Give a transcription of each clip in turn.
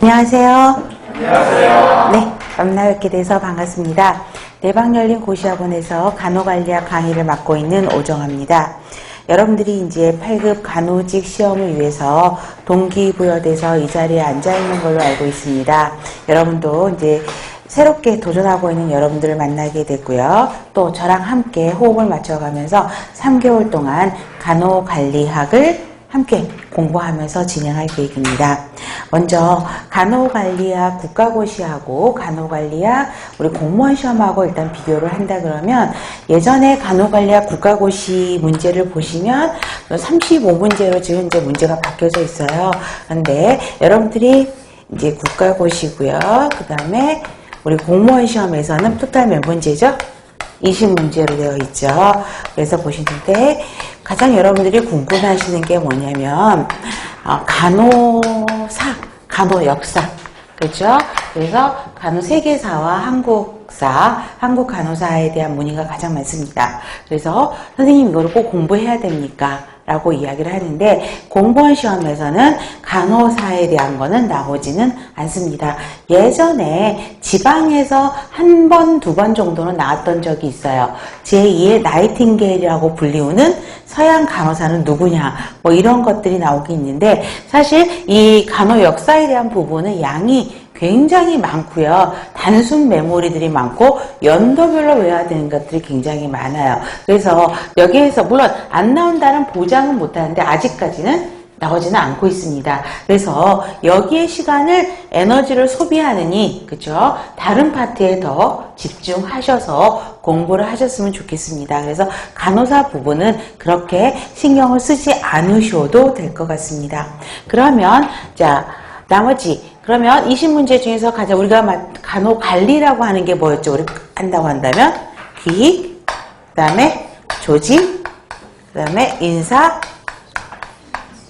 안녕하세요. 안녕하세요. 네, 만나 뵙게 돼서 반갑습니다. 내방 열린 고시학원에서 간호관리학 강의를 맡고 있는 오정아입니다. 여러분들이 이제 8급 간호직 시험을 위해서 동기부여돼서 이 자리에 앉아 있는 걸로 알고 있습니다. 여러분도 이제 새롭게 도전하고 있는 여러분들을 만나게 됐고요. 또 저랑 함께 호흡을 맞춰가면서 3개월 동안 간호관리학을 함께 공부하면서 진행할 계획입니다. 먼저 간호관리학 국가고시하고 간호관리학 우리 공무원 시험하고 일단 비교를 한다 그러면 예전에 간호관리학 국가고시 문제를 보시면 35문제로 지금 현재 문제가 바뀌어져 있어요. 그런데 여러분들이 이제 국가고시고요. 그 다음에 우리 공무원 시험에서는 토탈 몇 문제죠? 20문제로 되어 있죠. 그래서 보시는데 가장 여러분들이 궁금해하시는 게 뭐냐면 간호사, 간호역사, 그렇죠? 그래서 간호세계사와 한국사, 한국간호사에 대한 문의가 가장 많습니다. 그래서 선생님 이거를 꼭 공부해야 됩니까? 라고 이야기를 하는데 공무원 시험에서는 간호사에 대한 거는 나오지는 않습니다. 예전에 지방에서 한 번, 두 번 정도는 나왔던 적이 있어요. 제2의 나이팅게일이라고 불리우는 서양 간호사는 누구냐 뭐 이런 것들이 나오긴 있는데 사실 이 간호 역사에 대한 부분은 양이 굉장히 많고요. 단순 메모리들이 많고 연도별로 외워야 되는 것들이 굉장히 많아요. 그래서 여기에서 물론 안 나온다는 보장은 못하는데 아직까지는 나오지는 않고 있습니다. 그래서 여기에 시간을 에너지를 소비하느니 그죠? 다른 파트에 더 집중하셔서 공부를 하셨으면 좋겠습니다. 그래서 간호사 부분은 그렇게 신경을 쓰지 않으셔도 될 것 같습니다. 그러면 자 나머지 그러면 20문제 중에서 가장 우리가 간호관리라고 하는 게 뭐였죠? 우리 한다고 한다면 기획, 그 다음에 조직, 그 다음에 인사,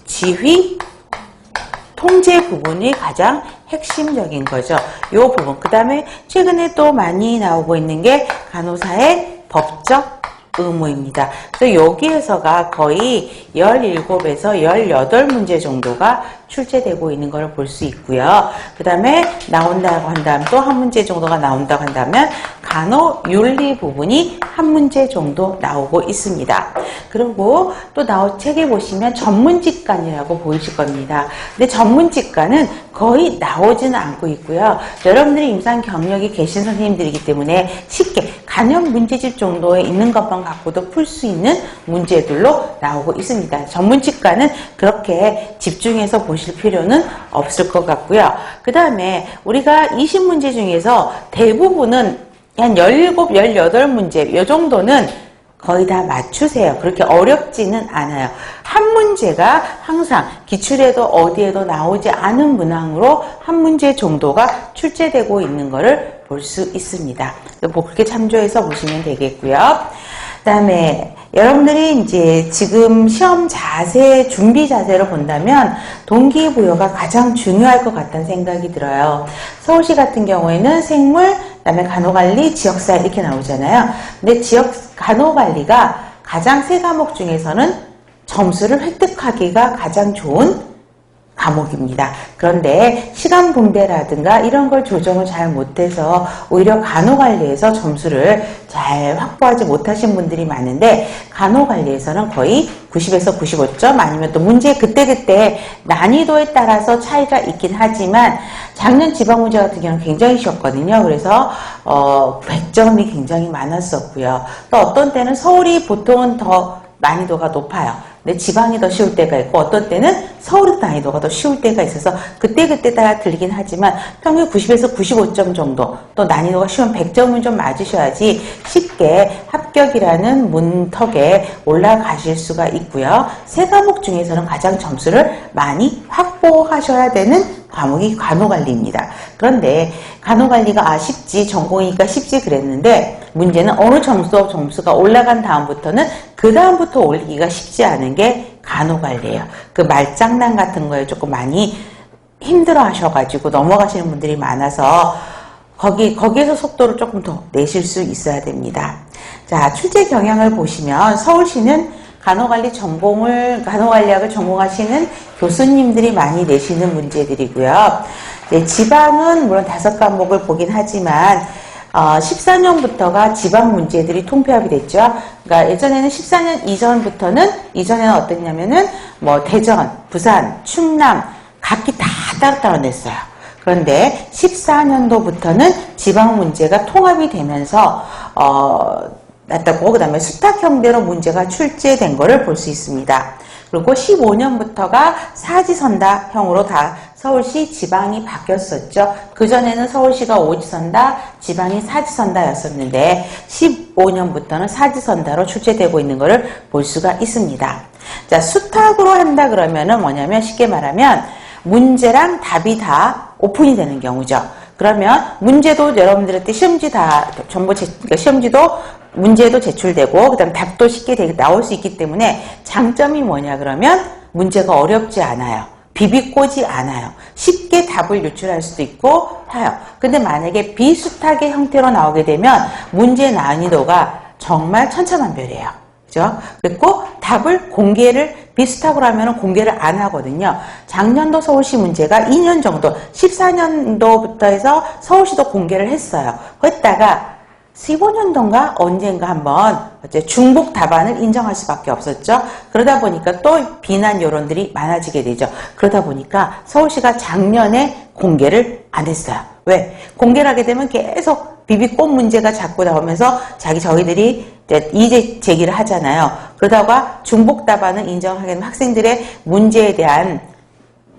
지휘, 통제 부분이 가장 핵심적인 거죠. 이 부분. 그 다음에 최근에 또 많이 나오고 있는 게 간호사의 법적 의무입니다. 그래서 여기에서가 거의 17에서 18문제 정도가 출제되고 있는 걸 볼 수 있고요. 그 다음에 나온다고 한다면 또 한 문제 정도가 나온다고 한다면 간호윤리 부분이 한 문제 정도 나오고 있습니다. 그리고 또 책에 보시면 전문직관이라고 보이실 겁니다. 근데 전문직관은 거의 나오지는 않고 있고요. 여러분들이 임상 경력이 계신 선생님들이기 때문에 쉽게 간염 문제집 정도에 있는 것만 갖고도 풀 수 있는 문제들로 나오고 있습니다. 전문직관은 그렇게 집중해서 보실 필요는 없을 것 같고요. 그 다음에 우리가 20문제 중에서 대부분은 한 17, 18문제 이 정도는 거의 다 맞추세요. 그렇게 어렵지는 않아요. 한 문제가 항상 기출에도 어디에도 나오지 않은 문항으로 한 문제 정도가 출제되고 있는 것을 볼 수 있습니다. 그렇게 참조해서 보시면 되겠고요. 그 다음에 여러분들이 이제 지금 시험 자세, 준비 자세로 본다면 동기부여가 가장 중요할 것 같다는 생각이 들어요. 서울시 같은 경우에는 생물, 그다음에 간호관리, 지역사 이렇게 나오잖아요. 근데 간호관리가 가장 세 과목 중에서는 점수를 획득하기가 가장 좋은 과목입니다. 그런데 시간 분배라든가 이런 걸 조정을 잘 못해서 오히려 간호관리에서 점수를 잘 확보하지 못하신 분들이 많은데 간호관리에서는 거의 90에서 95점 아니면 또 문제 그때그때 난이도에 따라서 차이가 있긴 하지만 작년 지방문제 같은 경우는 굉장히 쉬웠거든요. 그래서 100점이 굉장히 많았었고요. 또 어떤 때는 서울이 보통은 더 난이도가 높아요. 근데 지방이 더 쉬울 때가 있고 어떤 때는 서울의 난이도가 더 쉬울 때가 있어서 그때그때 따라 들리긴 하지만 평균 90에서 95점 정도 또 난이도가 쉬운 100점은 좀 맞으셔야지 쉽게 합격이라는 문턱에 올라가실 수가 있고요. 세 과목 중에서는 가장 점수를 많이 확보하셔야 되는 과목이 간호관리입니다. 그런데 간호관리가 쉽지 전공이니까 쉽지 그랬는데 문제는 어느 점수가 올라간 다음부터는 그 다음부터 올리기가 쉽지 않은 게 간호관리예요. 그 말장난 같은 거에 조금 많이 힘들어 하셔가지고 넘어가시는 분들이 많아서 거기에서 속도를 조금 더 내실 수 있어야 됩니다. 자, 출제 경향을 보시면 서울시는 간호관리학을 전공하시는 교수님들이 많이 내시는 문제들이고요. 네, 지방은 물론 5과목을 보긴 하지만 14년부터가 지방 문제들이 통폐합이 됐죠. 그러니까 예전에는 14년 이전에는 어땠냐면은 뭐 대전, 부산, 충남 각기 다 따로따로 냈어요. 그런데 14년도부터는 지방 문제가 통합이 되면서 났다고, 그 다음에 수탁형대로 문제가 출제된 거를 볼 수 있습니다. 그리고 15년부터가 사지선다형으로 다 서울시 지방이 바뀌었었죠. 그전에는 서울시가 오지선다, 지방이 사지선다였었는데 15년부터는 사지선다로 출제되고 있는 것을 볼 수가 있습니다. 자, 수탁으로 한다 그러면은 뭐냐면 쉽게 말하면 문제랑 답이 다 오픈이 되는 경우죠. 그러면 문제도 여러분들한테 시험지도 문제도 제출되고 그다음 답도 쉽게 나올 수 있기 때문에 장점이 뭐냐 그러면 문제가 어렵지 않아요. 비비꼬지 않아요. 쉽게 답을 유출할 수도 있고 해요. 근데 만약에 비수탁의 형태로 나오게 되면 문제 난이도가 정말 천차만별이에요. 그죠? 그리고 답을 비수탁으로 하면 공개를 안 하거든요. 작년도 서울시 문제가 2년 정도, 14년도부터 해서 서울시도 공개를 했어요. 했다가 15년도인가 언젠가 한번 중복 답안을 인정할 수밖에 없었죠. 그러다 보니까 또 비난 여론들이 많아지게 되죠. 그러다 보니까 서울시가 작년에 공개를 안 했어요. 왜? 공개를 하게 되면 계속 비비꽃 문제가 자꾸 나오면서 저희들이 이제 제기를 하잖아요. 그러다가 중복 답안을 인정하게 되면 학생들의 문제에 대한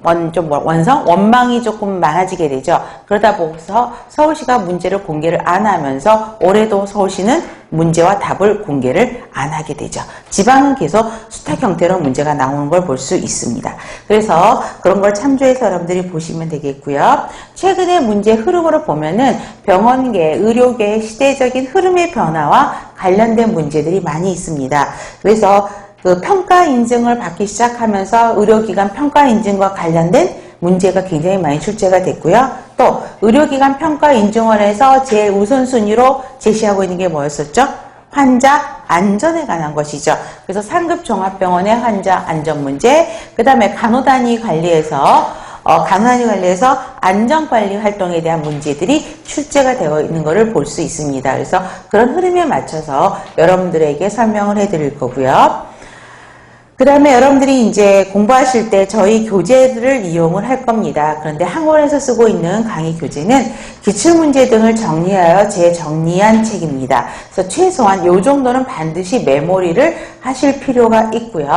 원망이 조금 많아지게 되죠. 그러다 보고서 서울시가 문제를 공개를 안 하면서 올해도 서울시는 문제와 답을 공개를 안 하게 되죠. 지방은 계속 수탁 형태로 문제가 나오는 걸 볼 수 있습니다. 그래서 그런 걸 참조해서 여러분들이 보시면 되겠고요. 최근의 문제 흐름으로 보면은 병원계, 의료계의 시대적인 흐름의 변화와 관련된 문제들이 많이 있습니다. 그래서 그 평가 인증을 받기 시작하면서 의료기관 평가 인증과 관련된 문제가 굉장히 많이 출제가 됐고요. 또 의료기관 평가 인증원에서 제일 우선순위로 제시하고 있는 게 뭐였었죠? 환자 안전에 관한 것이죠. 그래서 상급 종합병원의 환자 안전 문제, 그 다음에 간호단위 관리에서 안전관리 활동에 대한 문제들이 출제가 되어 있는 것을 볼 수 있습니다. 그래서 그런 흐름에 맞춰서 여러분들에게 설명을 해드릴 거고요. 그 다음에 여러분들이 이제 공부하실 때 저희 교재들을 이용을 할 겁니다. 그런데 학원에서 쓰고 있는 강의 교재는 기출문제 등을 정리하여 재정리한 책입니다. 그래서 최소한 이 정도는 반드시 메모리를 하실 필요가 있고요.